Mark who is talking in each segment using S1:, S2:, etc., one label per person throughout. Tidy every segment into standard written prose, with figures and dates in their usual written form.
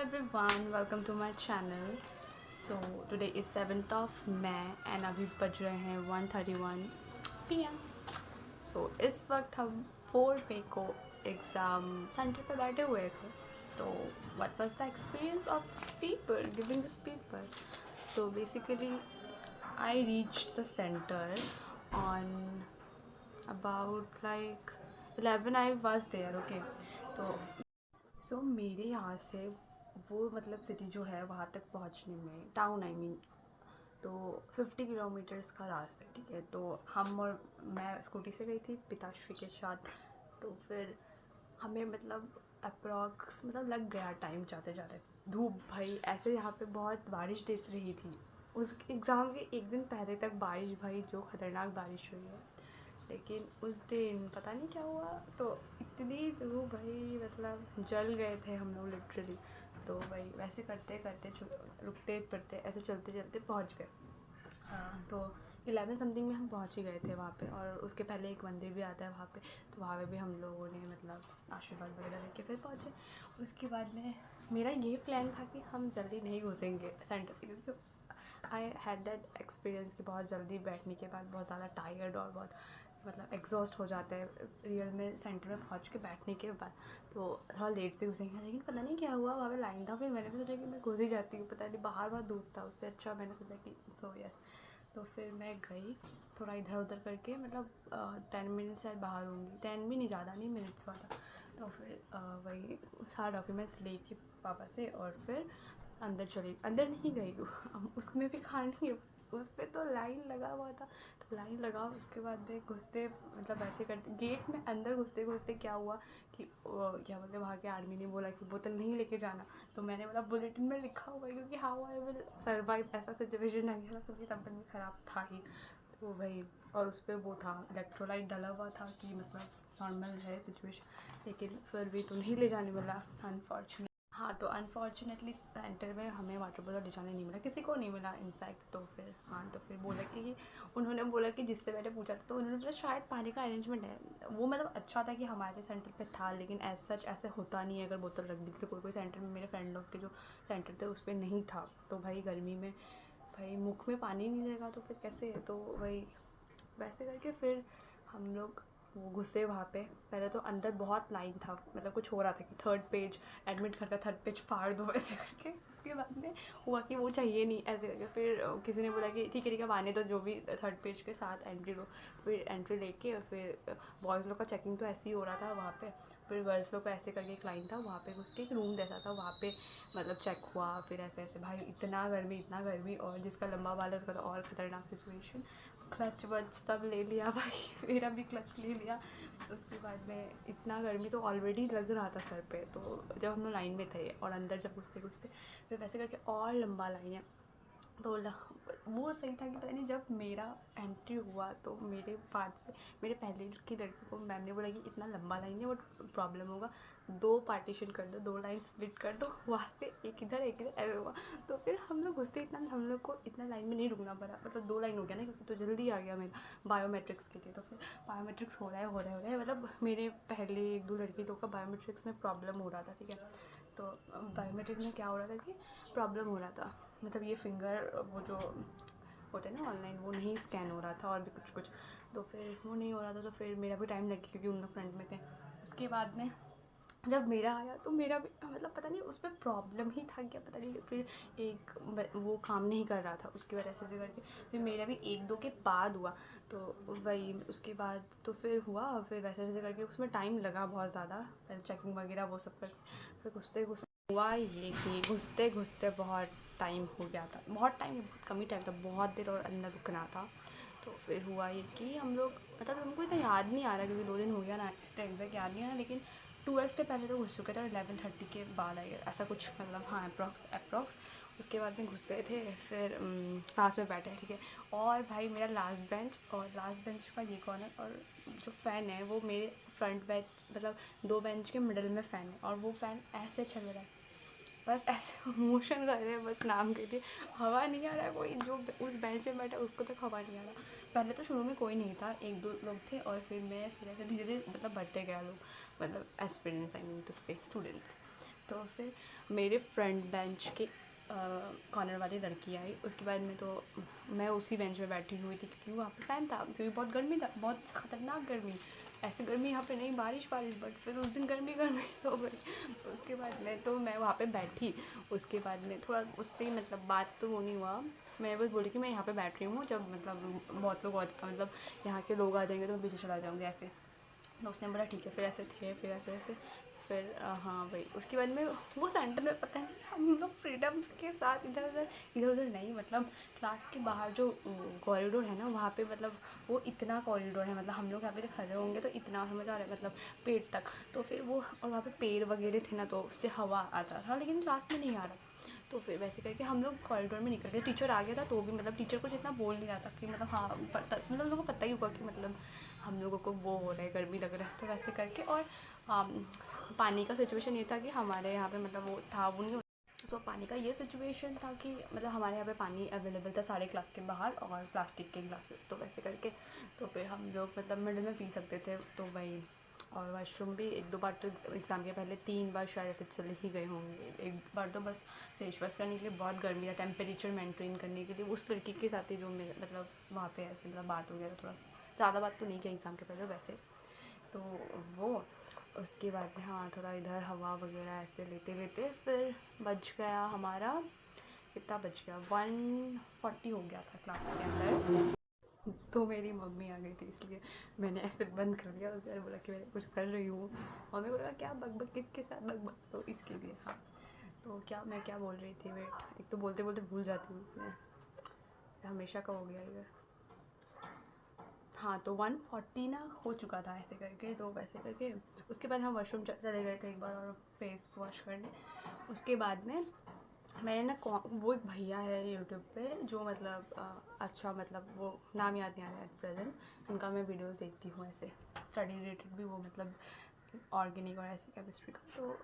S1: everyone, welcome to my channel. So today is 7th of May and अभी बज रहे हैं 1:31 PM. So इस वक्त हम 4 मई को एग्ज़ाम सेंटर पे बैठे हुए थे. तो what was the experience of this paper, giving this paper? So basically I reached the center on about like 11. I was there, okay. तो मेरे यहाँ से वो मतलब सिटी जो है वहाँ तक पहुँचने में टाउन तो 50 किलोमीटर्स का रास्ता है, ठीक है. तो हम और मैं स्कूटी से गई थी पिताश्री के साथ. तो फिर हमें मतलब अप्रॉक्स मतलब लग गया टाइम जाते जाते. धूप भाई ऐसे यहाँ पे बहुत बारिश दे रही थी. उस एग्ज़ाम के एक दिन पहले तक बारिश भाई, जो ख़तरनाक बारिश हुई है. लेकिन उस दिन पता नहीं क्या हुआ, तो इतनी धूप भाई, मतलब जल गए थे हम लोग लिटरली. तो भाई वैसे करते करते रुकते पड़ते ऐसे चलते चलते पहुंच गए. तो 11 समथिंग में हम पहुंच ही गए थे वहाँ पे. और उसके पहले एक मंदिर भी आता है वहाँ पे, तो वहाँ पे भी हम लोगों ने मतलब आशीर्वाद वगैरह लेके फिर पहुँचे. उसके बाद में मेरा ये प्लान था कि हम जल्दी नहीं घुसेंगे सेंटर पे, क्योंकि आई हैड दैट एक्सपीरियंस कि बहुत जल्दी बैठने के बाद बहुत ज़्यादा टायर्ड और बहुत मतलब एग्जॉस्ट हो जाता है रियल में सेंटर में पहुंच के बैठने के बाद. तो थोड़ा लेट से घुसेंगे. लेकिन पता नहीं क्या हुआ, वहाँ पे लाइन था. फिर मैंने भी सोचा कि मैं घुस ही जाती हूँ, पता नहीं बाहर बहुत धूप था. उससे अच्छा मैंने सोचा कि सो यस. तो फिर मैं गई थोड़ा इधर उधर करके, मतलब 10 मिनट शायद बाहर होंगी, 10 भी नहीं, ज़्यादा नहीं मिनट्स वाला. तो फिर वही सारा डॉक्यूमेंट्स लेके पापा से और फिर अंदर नहीं गई हूँ. उसमें भी खानी, उस पर तो लाइन लगा हुआ था. तो लाइन लगा, उसके बाद में घुसते मतलब ऐसे करते गेट में अंदर घुसते घुसते क्या हुआ कि क्या बोलते वहाँ के आदमी ने बोला कि बोतल नहीं लेके जाना. तो मैंने बोला बुलेटिन में लिखा हुआ है, क्योंकि हाउ आई विल सर्वाइव, ऐसा सिचुएशन आ गया क्योंकि तबीयत भी ख़राब था ही. तो वही, और उस पर वो था इलेक्ट्रोलाइट डाला हुआ था कि मतलब नॉर्मल है सिचुएशन. लेकिन फिर भी तो नहीं ले जाने वाला अनफॉर्चुनेट. हाँ, तो अनफॉर्चुनेटली सेंटर में हमें वाटर बॉटल ले जाने नहीं मिला, किसी को नहीं मिला इनफैक्ट. तो फिर तो फिर बोला कि उन्होंने बोला कि जिससे मैंने पूछा था, तो उन्होंने बोला शायद पानी का अरेंजमेंट है. वो मतलब अच्छा था कि हमारे सेंटर पे था, लेकिन एज सच ऐसे होता नहीं है अगर बोतल रख दी. तो कोई सेंटर में मेरे फ्रेंड लोग के जो सेंटर थे उस पर नहीं था. तो भाई गर्मी में भाई मुख में पानी नहीं रहेगा तो फिर कैसे. तो वही वैसे करके फिर हम लोग वो घुसे वहाँ पे. पहले तो अंदर बहुत लाइन था, मतलब कुछ हो रहा था कि 3rd पेज एडमिट करके 3rd पेज फाड़ दो ऐसे करके. उसके बाद में हुआ कि वो चाहिए नहीं ऐसे करके. फिर किसी ने बोला कि ठीक है आने दो, जो भी 3rd पेज के साथ एंट्री लो. फिर एंट्री लेके फिर बॉयज़ लोग का चेकिंग तो ऐसे ही हो रहा था वहाँ पे. फिर गर्ल्स लोग का ऐसे करके एक लाइन था, वहाँ पे घुस के एक रूम जैसा था, वहाँ पे मतलब चेक हुआ. फिर ऐसे ऐसे भाई इतना गर्मी, और जिसका लंबा वाला उसका तो और ख़तरनाक सिचुएशन. क्लच वच सब ले लिया भाई, मेरा भी क्लच ले लिया. उसके बाद में इतना गर्मी तो ऑलरेडी लग रहा था सर पे. तो जब हम लोग लाइन में थे और अंदर जब घुसते घुसते फिर वैसे करके और लंबा लाइन है. तो वो सही था कि पता नहीं जब मेरा एंट्री हुआ तो मेरे बाद से मेरे पहले की लड़की को मैम ने बोला कि इतना लंबा लाइन है, वो प्रॉब्लम होगा, 2 पार्टीशन कर दो, 2 लाइन स्प्लिट कर दो, वहाँ से एक इधर ऐसे हुआ. तो फिर हम लोग घुसते इतना, हम लोग को इतना लाइन में नहीं रुकना पड़ा, मतलब 2 लाइन हो गया ना, क्योंकि तो जल्दी आ गया मेरा बायोमेट्रिक्स के लिए. तो फिर बायोमेट्रिक्स हो रहा है मतलब मेरे पहले 1-2 लड़की लोग का बायोमेट्रिक्स में प्रॉब्लम हो रहा था, ठीक है. तो बायोमेट्रिक में क्या हो रहा था कि प्रॉब्लम हो रहा था, मतलब ये फिंगर वो जो होते हैं ना ऑनलाइन, वो नहीं स्कैन हो रहा था और भी कुछ. तो फिर वो नहीं हो रहा था. तो फिर मेरा भी टाइम लग गया क्योंकि उन लोग फ्रंट में थे. उसके बाद में जब मेरा आया तो मेरा भी मतलब पता नहीं उस पर प्रॉब्लम ही था क्या, पता नहीं. फिर एक वो काम नहीं कर रहा था, उसकी वजह से करके फिर मेरा भी 1-2 के बाद हुआ. तो वही उसके बाद तो फिर हुआ. फिर वैसे वैसे करके उसमें टाइम लगा बहुत ज़्यादा, चेकिंग वगैरह वो सब करके. फिर घुसते हुआ ये कि घुसते घुसते बहुत टाइम हो गया था. बहुत कम ही टाइम था, बहुत देर और अंदर रुकना था. तो फिर हुआ ये कि हम लोग मतलब हमको इतना याद नहीं आ रहा क्योंकि 2 दिन हो गया ना, इसका एग्जैक्ट याद नहीं आ रहा. लेकिन 12 के पहले तो घुस चुके थे और 11:30 के बाद आई ऐसा कुछ, मतलब हाँ अप्रॉक्स. उसके बाद में घुस गए थे. फिर लास्ट में बैठे, ठीक है. और भाई मेरा लास्ट बेंच का ये कॉर्नर, और जो फ़ैन है वो मेरे फ्रंट बेंच मतलब 2 बेंच के मिडल में फ़ैन है, और वो फ़ैन ऐसे चल रहा है, बस ऐसे मोशन कर रहे हैं बस नाम के लिए. हवा नहीं आ रहा, कोई जो उस बेंच पे बैठा उसको तक हवा नहीं आ रहा. पहले तो शुरू में कोई नहीं था, 1-2 लोग थे, और फिर ऐसे धीरे धीरे मतलब बढ़ते गया लोग, मतलब एस्पिरेंट्स, आई मीन टू से स्टूडेंट्स. तो फिर मेरे फ्रंट बेंच के कॉर्नर वाली लड़की आई। उसके बाद में तो मैं उसी बेंच में बैठी हुई थी क्योंकि वहाँ पे फ़ैन था, क्योंकि बहुत गर्मी था, बहुत ख़तरनाक गर्मी। ऐसी गर्मी यहाँ पे नहीं, बारिश बट फिर उस दिन गर्मी हो गई। उसके बाद में तो मैं वहाँ पे बैठी। उसके बाद में थोड़ा उससे मतलब बात तो वो नहीं हुआ, मैं बस बोली कि मैं यहाँ पे बैठ रही हूँ, जब मतलब बहुत लोग मतलब यहाँ के लोग आ जाएंगे तो मैं पीछे चला जाऊँगी ऐसे। तो उसने बोला ठीक है। फिर ऐसे थे, फिर ऐसे ऐसे फिर हाँ भाई। उसके बाद में वो सेंटर में पता नहीं हम लोग फ्रीडम के साथ इधर उधर नहीं, मतलब क्लास के बाहर जो कॉरिडोर है ना वहाँ पे, मतलब वो इतना कॉरिडोर है, मतलब हम लोग यहाँ पे खड़े होंगे तो इतना समझ आ रहा है, मतलब पेट तक। तो फिर वो और वहाँ पे पेड़ वगैरह थे ना, तो उससे हवा आता था, लेकिन क्लास में नहीं आ रहा। तो फिर वैसे करके हम लोग कॉरिडोर में निकल गए। टीचर आ गया था तो भी मतलब टीचर कुछ इतना बोल नहीं रहा था कि मतलब हाँ पता, मतलब लोगों को पता ही होगा कि मतलब हम लोगों को वो हो रहा है, गर्मी लग रहा है। तो वैसे करके और पानी का सिचुएशन ये था कि हमारे यहाँ पे मतलब वो था वो नहीं। सो पानी का ये सिचुएशन था कि मतलब हमारे यहाँ पे पानी अवेलेबल था सारे क्लास के बाहर, और प्लास्टिक के ग्लासेस। तो वैसे करके तो फिर हम लोग मतलब मिडिल में पी सकते थे। तो वही, और वाशरूम भी एक दो बार तो एग्ज़ाम के पहले 3 बार शायद ऐसे चले ही गए होंगे। एक बार तो बस फेस वॉश करने के लिए, बहुत गर्मी था, टेम्परेचर मेंटेन करने के लिए उस लड़की के साथ ही जो मेरे मतलब वहाँ पे ऐसे मतलब बात हो गया था। थोड़ा ज़्यादा बात तो नहीं किया एग्ज़ाम के पहले वैसे। तो वो उसके बाद में हाँ थोड़ा इधर हवा वगैरह ऐसे लेते लेते फिर बज गया हमारा, कितना बज गया, 1:40 हो गया था क्लास के अंदर। तो मेरी मम्मी आ गई थी, इसलिए मैंने ऐसे बंद कर लिया। और मैंने बोला कि मैं कुछ कर रही हूँ। मम्मी बोला क्या बकबक किसके साथ बकबक, तो इसके लिए हाँ। तो मैं क्या बोल रही थी, वेट, एक तो बोलते बोलते भूल जाती हूँ मैं, हमेशा का हो गया ये। हाँ तो 1:40 ना हो चुका था ऐसे करके। तो वैसे करके उसके बाद हम वॉशरूम चले गए थे एक बार और फेस वॉश करने। उसके बाद में मैंने ना वो एक भैया है यूट्यूब पे जो मतलब अच्छा, मतलब वो नाम याद नहीं आ रहा है एट प्रेजेंट। उनका मैं वीडियोस देखती हूँ ऐसे स्टडी रिलेटेड भी, वो मतलब ऑर्गेनिक और ऐसे केमिस्ट्री का। तो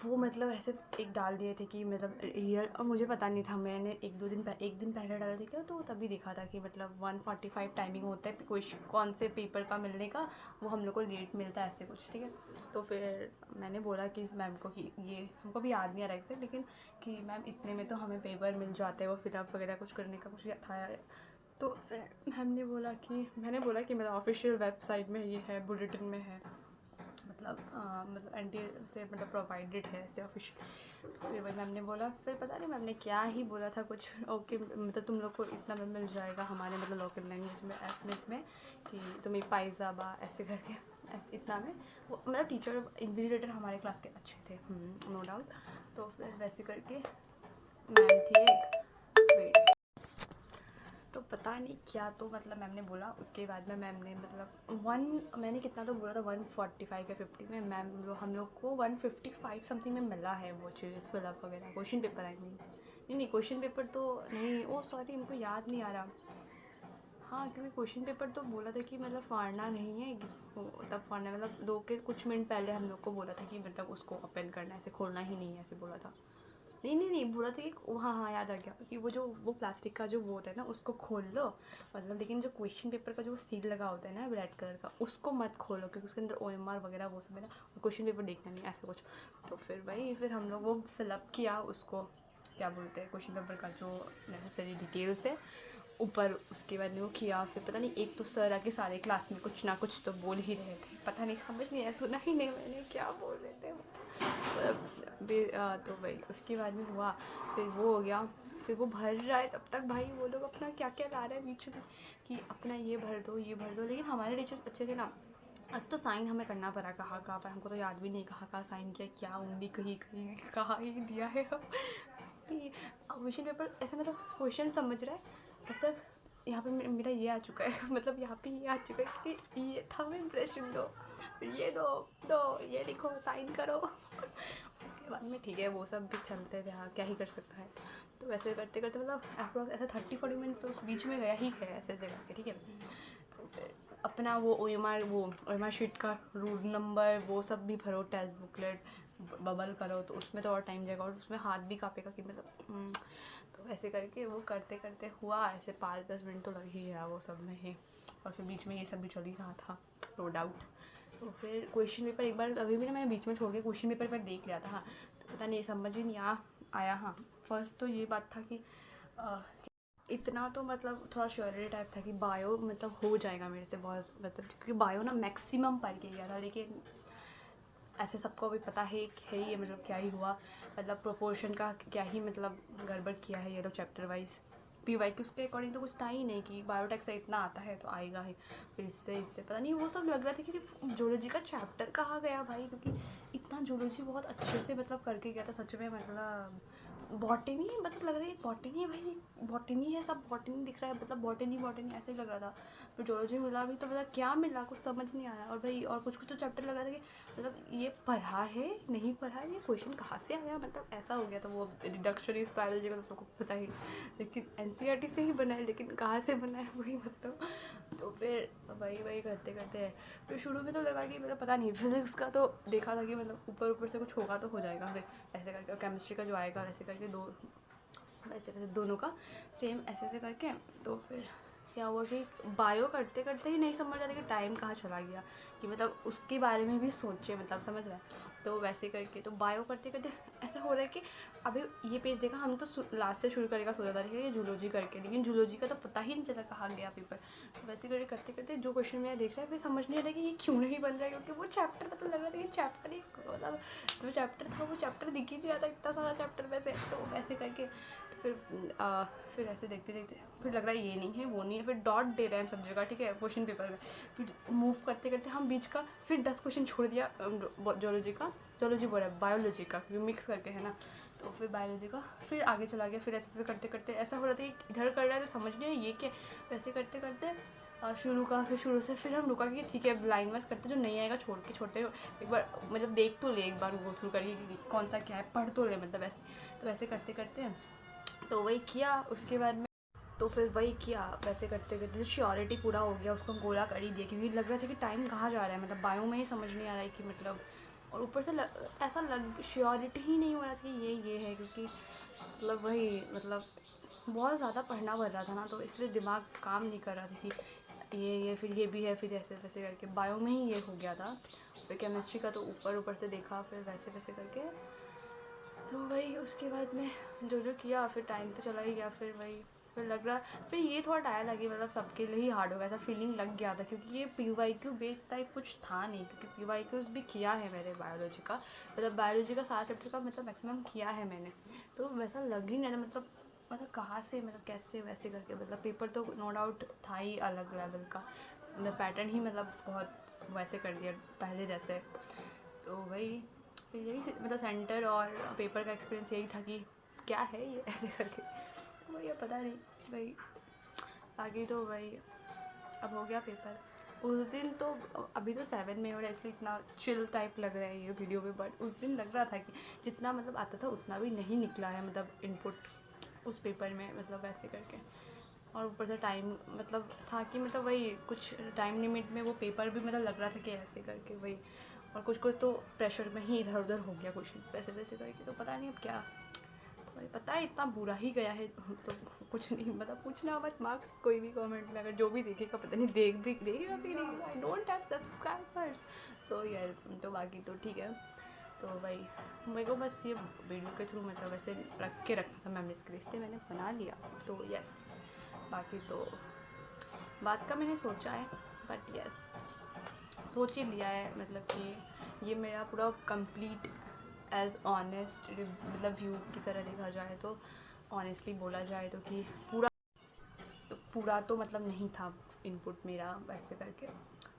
S1: वो मतलब ऐसे एक डाल दिए थे कि मतलब रियल, और मुझे पता नहीं था, मैंने एक दिन पहले डाला था क्या, तो तभी देखा था कि मतलब 1:45 टाइमिंग होता है कोई कौन से पेपर का मिलने का, वो हम लोग को लेट मिलता है ऐसे कुछ, ठीक है। तो फिर मैंने बोला कि मैम को कि ये हमको भी याद नहीं आ रहा एग्जैक्ट, लेकिन कि मैम इतने में तो हमें पेपर मिल जाते हैं, वो फिलअप वगैरह कुछ करने का कुछ था। तो फिर मैम ने बोला कि मैंने बोला कि मेरा ऑफिशियल वेबसाइट में ये है, बुलेटिन में है, मतलब एंटी से मतलब प्रोवाइडेड है ऐसे ऑफिशियल। तो फिर वही मैम ने बोला, फिर पता नहीं मैम ने क्या ही बोला था कुछ, ओके मतलब तुम लोग को इतना में मिल जाएगा हमारे मतलब लोकल लैंग्वेज में एसएमएस में, कि तुम्हें पाइजाबा ऐसे करके ऐसे इतना में। वो मतलब टीचर इन्विजिलेटर हमारे क्लास के अच्छे थे, नो डाउट। तो फिर वैसे करके मैम थी एक, वेट, तो पता नहीं क्या, तो मतलब मैम ने बोला। उसके बाद में मैम ने मतलब मैंने कितना तो बोला था 1:45 या 50 में, मैम हम लोग को 1:55 समथिंग में मिला है वो चीज़ फिलअप वगैरह, क्वेश्चन पेपर आई मीन, नहीं क्वेश्चन पेपर तो नहीं, ओ सॉरी हमको याद नहीं आ रहा। हाँ क्योंकि क्वेश्चन पेपर तो बोला था कि मतलब फाड़ना नहीं है, तब फाड़ना मतलब 2 के कुछ मिनट पहले हम लोग को बोला था कि मतलब उसको ओपन करना है, ऐसे खोलना ही नहीं है ऐसे बोला था। नहीं बोला था कि हाँ याद आ गया कि वो प्लास्टिक का जो वो होता है ना उसको खोल लो, मतलब लेकिन जो क्वेश्चन पेपर का जो सील लगा होता है ना रेड कलर का, उसको मत खोलो क्योंकि उसके अंदर OMR वगैरह वो सब है ना, क्वेश्चन पेपर देखना नहीं ऐसा कुछ। तो फिर हम लोग वो फिलअप किया, उसको क्या बोलते हैं क्वेश्चन पेपर का जो नेसेसरी डिटेल्स है ऊपर। उसके बाद में वो किया, फिर पता नहीं एक तो सर आके सारे क्लास में कुछ ना कुछ तो बोल ही रहे थे, पता नहीं समझ नहीं आया, सुना ही नहीं मैंने क्या बोल रहे थे तो भाई उसके बाद में हुआ, फिर वो हो गया, फिर वो भर रहा है तब तक भाई वो लोग अपना क्या क्या ला रहे हैं बीच में कि अपना ये भर दो ये भर दो। लेकिन हमारे टीचर्स अच्छे थे ना, आज तो साइन हमें करना पड़ा, कहाँ पर हमको तो याद भी नहीं कहाँ साइन किया, क्या उंगली कहीं कहीं कहाँ ही दिया है कि क्वेश्चन पेपर ऐसे मतलब क्वेश्चन समझ रहा है तब तक यहाँ पे मेरा ये आ चुका है मतलब यहाँ पे ये आ चुका है कि ये था मैं इम्प्रेशन दो, ये दो ये लिखो साइन करो उसके बाद में ठीक है वो सब भी चलते थे, हाँ क्या ही कर सकता है। तो वैसे करते करते मतलब अप्रॉक्स ऐसा 30-40 मिनट्स तो उस बीच में गया ही है ऐसे ऐसे करके, ठीक है। तो फिर अपना वो OMR शीट का रूल नंबर वो सब भी भरो, टेस्ट बुकलेट बबल करो, तो उसमें तो और टाइम जाएगा और उसमें हाथ भी काँपेगा कि मतलब तो ऐसे करके वो करते करते हुआ ऐसे 5-10 मिनट तो लग ही गया वो सब में ही। और फिर बीच में ये सब भी चल ही रहा था नो डाउट। तो फिर क्वेश्चन पेपर एक बार अभी भी ना मैंने बीच में छोड़ के क्वेश्चन पेपर पर देख लिया था। हाँ, तो पता नहीं समझ ही नहीं आया। हाँ, फर्स्ट तो ये बात था कि इतना तो मतलब थोड़ा श्योरिटी टाइप था कि बायो मतलब हो जाएगा मेरे से बहुत, मतलब क्योंकि बायो ना मैक्सिमम पढ़ के गया था, लेकिन ऐसे सबको भी पता है ये मतलब क्या ही हुआ, मतलब प्रोपोर्शन का क्या ही मतलब गड़बड़ किया है ये लोग चैप्टर वाइज। PY की उसके अकॉर्डिंग तो कुछ था ही नहीं कि बायोटेक से इतना आता है तो आएगा ही, फिर इससे पता नहीं वो सब लग रहा था कि जूलॉजी का चैप्टर कहाँ गया भाई, क्योंकि इतना जूलॉजी बहुत अच्छे से मतलब करके गया था सच में। मतलब बॉटनी मतलब लग रहा है बॉटनी है भाई, बॉटनी है, सब बॉटनी दिख रहा है, मतलब बॉटनी ऐसे ही लग रहा था। फिर जूलॉजी मिला भी तो मतलब क्या मिला कुछ समझ नहीं आया। और भाई और कुछ तो चैप्टर लग रहा था कि मतलब ये पढ़ा है नहीं पढ़ा है, ये क्वेश्चन कहाँ से आया, मतलब ऐसा हो गया था। वो रिडक्शनिस्ट बायोलॉजी का तो सबको पता ही, लेकिन NCERT से ही बना है, लेकिन कहाँ से बना है वही मतलब। तो फिर वही करते करते फिर शुरू में तो लगा कि मतलब पता नहीं, फिज़िक्स का तो देखा था कि मतलब ऊपर से कुछ होगा तो हो जाएगा, फिर ऐसे करके केमिस्ट्री का जो आएगा वैसे करके वैसे दोनों का सेम ऐसे करके। तो फिर क्या हुआ कि बायो करते करते ही नहीं समझ आ रहा कि टाइम कहाँ चला गया, कि मतलब उसके बारे में भी सोचे, मतलब समझ रहा है। तो वैसे करके तो बायो करते करते ऐसा हो रहा है कि अभी ये पेज देखा, हम तो लास्ट से शुरू करेगा सोचा था ये जूलॉजी करके, लेकिन जूलॉजी का तो पता ही नहीं चला कहाँ गया पेपर। तो वैसे करके करते करते जो क्वेश्चन मैं देख रहा है फिर समझ नहीं आ रहा कि ये क्यों नहीं बन रहा है, क्योंकि वो चैप्टर मतलब लग रहा था कि चैप्टर ही मतलब जो चैप्टर था वो चैप्टर दिख ही नहीं रहा था, इतना सारा चैप्टर वैसे। तो वैसे करके फिर ऐसे देखते देखते फिर लग रहा है ये नहीं है वो नहीं है, फिर डॉट दे रहे हैं सब जगह, ठीक है, क्वेश्चन पेपर में। फिर मूव करते करते हम बीच का फिर 10 क्वेश्चन छोड़ दिया जूलॉजी बोला बायोलॉजी का, क्योंकि मिक्स करके है ना। तो फिर बायोलॉजी का फिर आगे चला गया, फिर ऐसे करते करते ऐसा हो रहा था कि इधर कर रहा है तो समझ नहीं है ये क्या, वैसे करते करते शुरू से फिर हम रुका कि ठीक है लाइन वाइज करते, जो नहीं आएगा छोड़ के छोटे एक बार मतलब देख तो ले, एक बार गो थ्रू करिए कि कौन सा क्या है, पढ़ तो ले, मतलब ऐसे। तो वैसे करते करते तो वही किया, उसके बाद में तो फिर वही किया, वैसे करते करते जो श्योरिटी पूरा हो गया उसको हम गोला कर ही दिया, क्योंकि लग रहा था कि टाइम कहाँ जा रहा है, मतलब बायो में ही समझ नहीं आ रहा है कि मतलब। और ऊपर से ऐसा श्योरिटी ही नहीं हो रहा था कि ये है, क्योंकि मतलब वही मतलब बहुत ज़्यादा पढ़ना पड़ रहा था ना, तो इसलिए दिमाग काम नहीं कर रहा था कि ये फिर ये भी है, फिर ऐसे वैसे करके बायो में ही ये हो गया था। फिर केमिस्ट्री का तो ऊपर से देखा, फिर वैसे करके तो वही उसके बाद में जो किया, फिर टाइम तो चला ही गया। फिर लग रहा फिर ये थोड़ा टायर लगी, मतलब सबके लिए ही हार्ड हो गया, ऐसा फीलिंग लग गया था, क्योंकि ये PYQ बेस्ड टाइप कुछ था नहीं, क्योंकि PYQs भी किया है मैंने बायोलॉजी का, मतलब बायोलॉजी का 7 चैप्टर का मतलब मैक्सिमम किया है मैंने। तो वैसा लग ही नहीं था, मतलब कहाँ से मतलब कैसे वैसे करके, मतलब पेपर तो नो डाउट था ही अलग लेवल का, मतलब पैटर्न ही मतलब बहुत वैसे कर दिया पहले जैसे। तो वही फिर यही मतलब सेंटर और पेपर का एक्सपीरियंस यही था कि क्या है ये ऐसे करके, तो वही पता नहीं भाई। आगे तो वही अब हो गया पेपर उस दिन, तो अभी तो 7 में हो रहा है इसलिए इतना चिल टाइप लग रहा है ये वीडियो में, बट उस दिन लग रहा था कि जितना मतलब आता था उतना भी नहीं निकला है, मतलब इनपुट उस पेपर में, मतलब वैसे करके। और ऊपर से टाइम मतलब था कि मतलब वही कुछ टाइम लिमिट में वो पेपर भी मतलब लग रहा था कि ऐसे करके वही, और कुछ तो प्रेशर में ही इधर उधर हो गया क्वेश्चन वैसे करके। तो पता नहीं अब क्या, तो पता है इतना बुरा ही गया है, तो कुछ नहीं मतलब पूछना मत मार्क्स कोई भी कमेंट में, अगर जो भी देखेगा पता नहीं देखेगा भी नहीं, आई डोंट हैव सब्सक्राइबर्स। सो यार तो बाकी तो ठीक है। तो भाई मेरे को बस ये वीडियो के थ्रू मतलब ऐसे रखना था मेमोरीज के लिए, इसलिए मैंने बना लिया। तो यस बाकी तो बात का मैंने सोचा है, बट यस सोच ही लिया है, मतलब कि ये मेरा पूरा कंप्लीट एज ऑनेस्ट मतलब व्यू की तरह देखा जाए तो, ऑनेस्टली बोला जाए तो कि पूरा तो मतलब नहीं था इनपुट मेरा वैसे करके,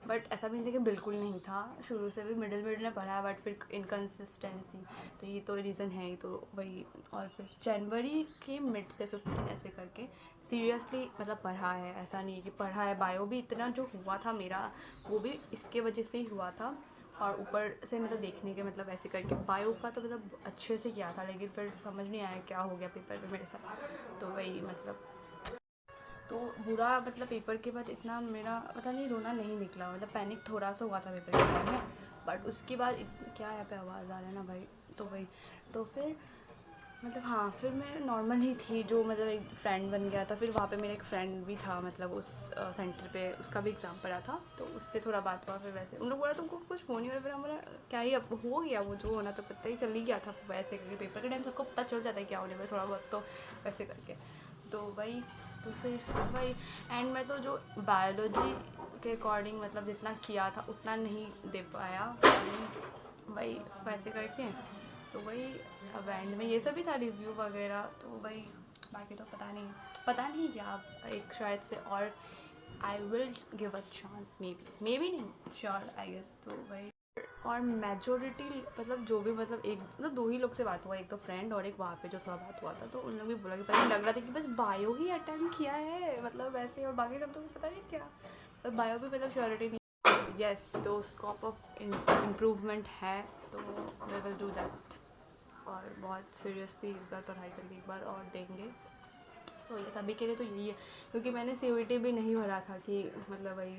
S1: बट ऐसा भी नहीं था कि बिल्कुल नहीं था, शुरू से भी मिडिल में पढ़ा है, बट फिर इनकन्सिस्टेंसी तो ये तो रीज़न है ही, तो वही। और फिर जनवरी के मिड से 15 ऐसे करके सीरियसली मतलब पढ़ा है, ऐसा नहीं है कि पढ़ा है। बायो भी इतना जो हुआ था मेरा वो भी इसके वजह से ही हुआ था, और ऊपर से मतलब देखने के मतलब ऐसे करके बायो का तो मतलब अच्छे से किया था, लेकिन फिर समझ नहीं आया क्या हो गया पेपर में मेरे साथ। तो वही मतलब तो बुरा मतलब पेपर के बाद इतना मेरा पता नहीं रोना नहीं निकला, मतलब पैनिक थोड़ा सा हुआ था पेपर के टाइम में, बट उसके बाद क्या यहाँ पे आवाज़ आ रहा है ना भाई। तो वही तो फिर मतलब हाँ, फिर मैं नॉर्मल ही थी, जो मतलब एक फ्रेंड बन गया था। फिर वहाँ पे मेरा एक फ्रेंड भी था, मतलब उस सेंटर पे उसका भी एग्ज़ाम पड़ा था, तो उससे थोड़ा बात हुआ। फिर वैसे उन लोग बोला तुमको कुछ हो नहीं हो रहा, फिर हमारा क्या ही अब हो गया, वो जो होना तो पता ही चल ही गया था। वैसे करके पेपर के टाइम सबको पता चल जाता है क्या होने में, थोड़ा बहुत तो वैसे करके। तो वही, तो फिर वही एंड में तो जो बायोलॉजी के अकॉर्डिंग मतलब जितना किया था उतना नहीं दे पाया, वही वैसे करके। तो वही अब एंड में ये सब भी था, रिव्यू वगैरह, तो वही। बाकी तो पता नहीं क्या, अब एक शायद से और I will give a chance, may be नहीं, श्योर आई गेस। तो वही, और मेजोरिटी मतलब जो भी मतलब एक मतलब दो ही लोग से बात हुआ, एक तो फ्रेंड और एक वहाँ पे जो थोड़ा बात हुआ था, तो उन लोग भी बोला कि पता नहीं, लग रहा था कि बस बायो ही अटेम्प्ट किया है मतलब वैसे, और बाकी सब तो पता नहीं क्या, पर बायो भी मतलब श्योरिटी नहीं। यस, तो स्कोप ऑफ इम्प्रूवमेंट है, तो वी विल डू दैट। और बहुत सीरियसली इस बार पढ़ाई करके एक बार और देंगे। सो ये सभी के लिए तो यही है, क्योंकि मैंने CUET भी नहीं भरा था कि मतलब वही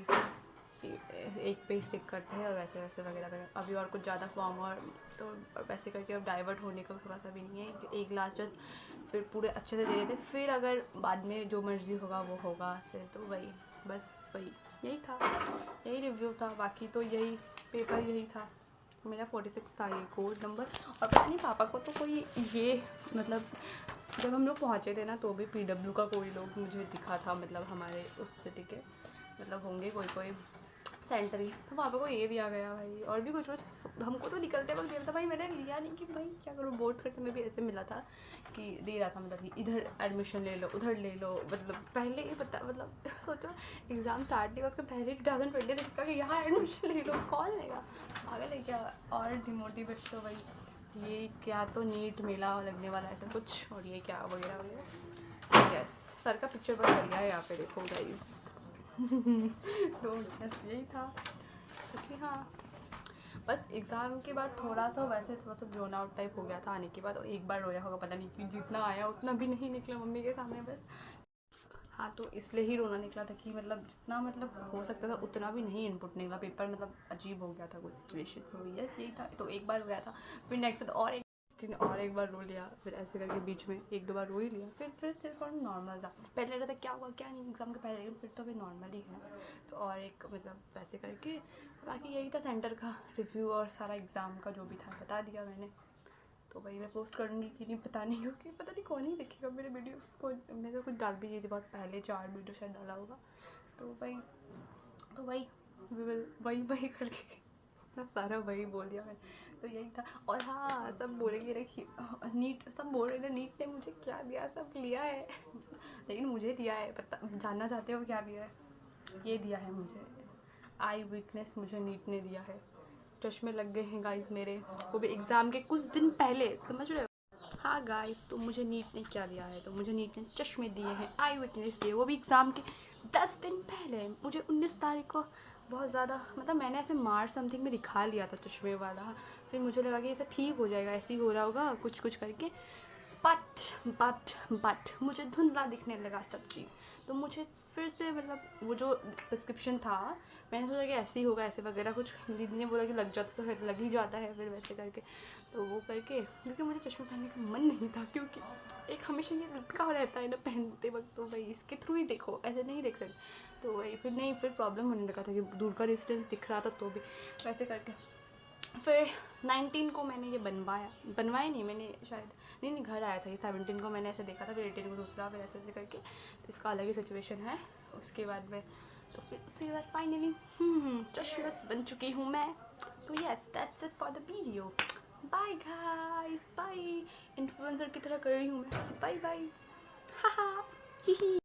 S1: एक पे स्टिक करते हैं और वैसे वैसे वगैरह वगैरह। अभी और कुछ ज़्यादा फॉर्म और तो वैसे करके अब डाइवर्ट होने का थोड़ा सा भी नहीं है। एक लास्ट जस्ट फिर पूरे अच्छे से दे रहे थे, फिर अगर बाद में जो मर्ज़ी होगा वो होगा फिर। तो वही बस वही यही था, यही रिव्यू था। बाकी तो यही पेपर यही था मेरा। 46 था ये कोड नंबर। और पता नहीं पापा को तो कोई ये मतलब जब हम लोग पहुँचे थे ना, तो भी PW का कोई लोग मुझे दिखा था, मतलब हमारे उस सिटी के मतलब होंगे कोई सेंटर ही, तो पापा को ये दिया गया भाई। और भी कुछ हमको तो निकलते वक्त दिया था भाई, मैंने लिया नहीं कि भाई क्या करूँ। बोर्ड थर्ड में भी ऐसे मिला था कि दे रहा था, मतलब कि इधर एडमिशन ले लो उधर ले लो, मतलब पहले ही पता, मतलब सोचो एग्ज़ाम स्टार्ट नहीं हुआ उसके पहले 2026 का कि यहाँ एडमिशन ले लो, कौन लेगा, पागल है क्या। और डिमोटिवेट तो भाई ये क्या, तो नीट मेला लगने वाला है ऐसा कुछ, और ये क्या वगैरह वगैरह। यस, सर का पिक्चर बहुत बढ़िया है यहाँ पे, देखो गाइस। तो बस यही था, क्योंकि हाँ बस एग्ज़ाम के बाद थोड़ा सा जोन आउट टाइप हो गया था आने के बाद। और एक बार रोया होगा, पता नहीं क्यों, जितना आया उतना भी नहीं निकला मम्मी के सामने बस। हाँ, तो इसलिए ही रोना निकला था कि मतलब जितना मतलब हो सकता था उतना भी नहीं इनपुट निकला। पेपर मतलब अजीब हो गया था कुछ सिचुएशन। सो यस, यही था। तो एक बार हो गया था, फिर नेक्स्ट और एक बार रो लिया, फिर ऐसे करके बीच में एक दो बार रो ही लिया, फिर सिर्फ और नॉर्मल था। पहले लग रहा था क्या हुआ क्या नहीं एग्ज़ाम के पहले, लेकिन फिर तो अभी नॉर्मल ही है। तो और एक मतलब वैसे करके बाकी यही था। सेंटर का रिव्यू और सारा एग्ज़ाम का जो भी था बता दिया मैंने। तो वही मैं पोस्ट करूँगी कि नहीं पता नहीं, क्योंकि पता नहीं कौन ही देखेगा मेरे वीडियोस को। मैंने कुछ डाल भी की थी बहुत पहले, 4 वीडियो शायद डाला होगा। तो वही वही करके इतना सारा वही बोल दिया मैंने। तो यही था। और हाँ, सब बोलेंगे रखी नीट, सब बोल रहे थे नीट ने मुझे क्या दिया, सब लिया है लेकिन मुझे दिया है, पता जानना चाहते हो क्या दिया है? ये दिया है मुझे, आई वीकनेस मुझे नीट ने दिया है। चश्मे लग गए हैं गाइस मेरे, वो भी एग्ज़ाम के कुछ दिन पहले, समझ रहे हो? हाँ गाइस, तो मुझे नीट ने क्या दिया है, तो मुझे नीट ने चश्मे दिए हैं, आई विटनेस दिए, वो भी एग्ज़ाम के 10 दिन पहले। मुझे 19 तारीख को बहुत ज़्यादा मतलब मैंने ऐसे मार्च समथिंग में दिखा लिया था चश्मे वाला। फिर मुझे लगा कि ऐसा ठीक हो जाएगा, ऐसे ही हो रहा होगा कुछ कुछ करके। बट मुझे धुंधला दिखने लगा सब चीज़। तो मुझे फिर से मतलब वो जो प्रिस्क्रिप्शन था, मैंने सोचा कि ऐसे ही होगा ऐसे वगैरह कुछ। दीदी ने बोला कि लग जाता तो फिर लग ही जाता है फिर वैसे करके। तो वो करके, क्योंकि मुझे चश्मा पहनने का मन नहीं था, क्योंकि एक हमेशा ये लटका रहता है ना पहनते वक्त, तो भाई इसके थ्रू ही देखो, ऐसे नहीं देख सकते। तो वही फिर प्रॉब्लम होने लगा था कि दूर का डिस्टेंस दिख रहा था, तो भी वैसे करके फिर 19 को मैंने ये बनवाया नहीं मैंने शायद, नहीं घर आया था ये। 17 को मैंने ऐसे देखा था, फिर 18 को दूसरा, फिर ऐसे करके। तो इसका अलग ही सिचुएशन है। उसके बाद में तो फिर उसके बाद फाइनली चश्मस बन चुकी हूँ मैं। तो yes, that's it for the video. Bye guys, bye. Influencer की तरह कर रही हूँ मैं, बाय बाय। हा हा।